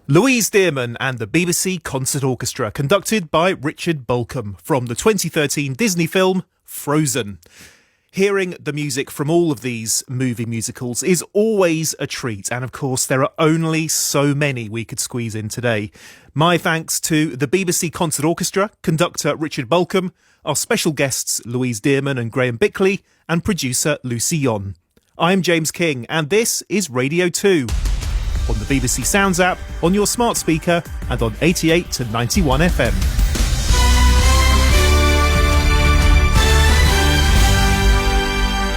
Louise Dearman and the BBC Concert Orchestra, conducted by Richard Bolcom, from the 2013 Disney film Frozen. Hearing the music from all of these movie musicals is always a treat, and of course there are only so many we could squeeze in today. My thanks to the BBC Concert Orchestra, conductor Richard Bolcom, our special guests Louise Dearman and Graham Bickley, and producer Lucy Yon. I'm James King, and this is Radio 2. On the BBC Sounds app, on your smart speaker, and on 88 to 91 FM.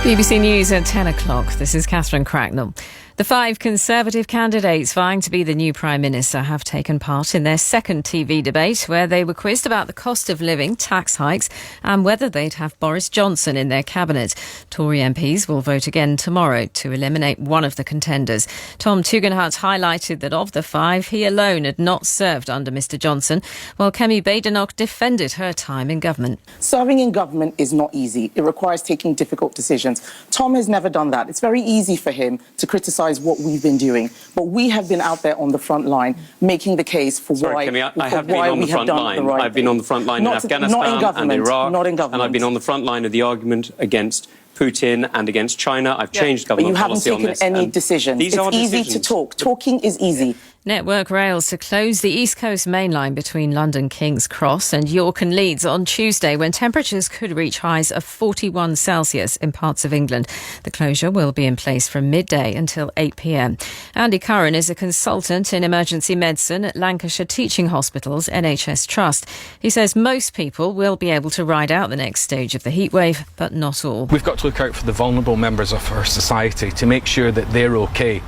BBC News at 10 o'clock. This is Catherine Cracknell. The 5 Conservative candidates vying to be the new Prime Minister have taken part in their second TV debate, where they were quizzed about the cost of living, tax hikes, and whether they'd have Boris Johnson in their cabinet. Tory MPs will vote again tomorrow to eliminate one of the contenders. Tom Tugendhat highlighted that of the 5, he alone had not served under Mr Johnson, while Kemi Badenoch defended her time in government. Serving in government is not easy. It requires taking difficult decisions. Tom has never done that. It's very easy for him to criticise what we've been doing, but we have been out there on the front line making the case for why we have done the right I've been on the front line in Afghanistan and Iraq, and I've been on the front line of the argument against Putin and against China. I've changed government policy on this. But you haven't taken any decisions. It's easy to talk. Talking is easy. Network Rails to close the East Coast main line between London King's Cross and York and Leeds on Tuesday, when temperatures could reach highs of 41 Celsius in parts of England. The closure will be in place from midday until 8 p.m. Andy Curran is a consultant in emergency medicine at Lancashire Teaching Hospitals NHS Trust. He says most people will be able to ride out the next stage of the heatwave, but not all. We've got to look out for the vulnerable members of our society to make sure that they're okay.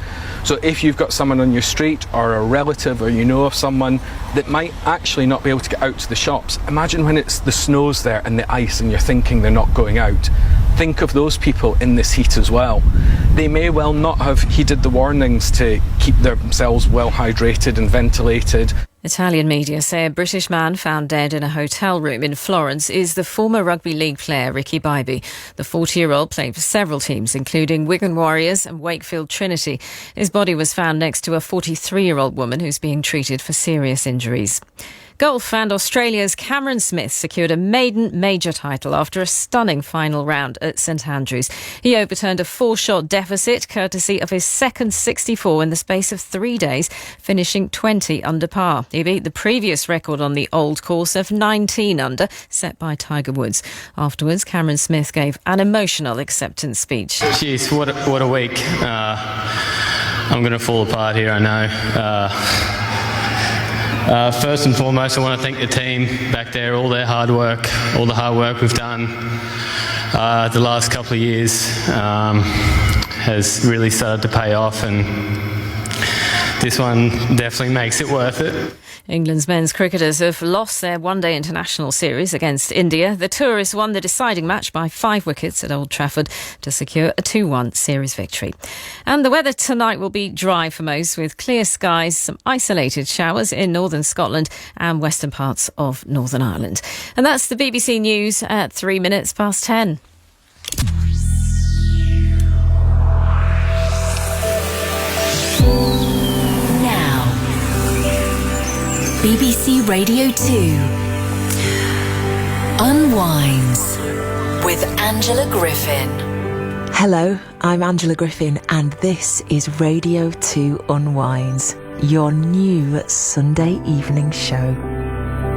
So if you've got someone on your street or a relative, or you know of someone that might actually not be able to get out to the shops, imagine when the snow's there and the ice and you're thinking they're not going out. Think of those people in this heat as well. They may well not have heeded the warnings to keep themselves well hydrated and ventilated. Italian media say a British man found dead in a hotel room in Florence is the former rugby league player Ricky Bybee. The 40-year-old played for several teams, including Wigan Warriors and Wakefield Trinity. His body was found next to a 43-year-old woman who's being treated for serious injuries. Golf, and Australia's Cameron Smith secured a maiden major title after a stunning final round at St Andrews. He overturned a 4-shot deficit courtesy of his second 64 in the space of 3 days, finishing 20 under par. He beat the previous record on the old course of 19 under, set by Tiger Woods. Afterwards, Cameron Smith gave an emotional acceptance speech. Jeez, what a week. I'm going to fall apart here, I know. First and foremost, I want to thank the team back there, all the hard work we've done the last couple of years has really started to pay off, and this one definitely makes it worth it. England's men's cricketers have lost their one-day international series against India. The tourists won the deciding match by 5 wickets at Old Trafford to secure a 2-1 series victory. And the weather tonight will be dry for most, with clear skies, some isolated showers in northern Scotland and western parts of Northern Ireland. And that's the BBC News at 3 minutes past 10. BBC Radio 2 Unwinds with Angela Griffin. Hello, I'm Angela Griffin, and this is Radio 2 Unwinds, your new Sunday evening show.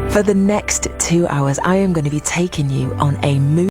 For the next 2 hours, I am going to be taking you on a movie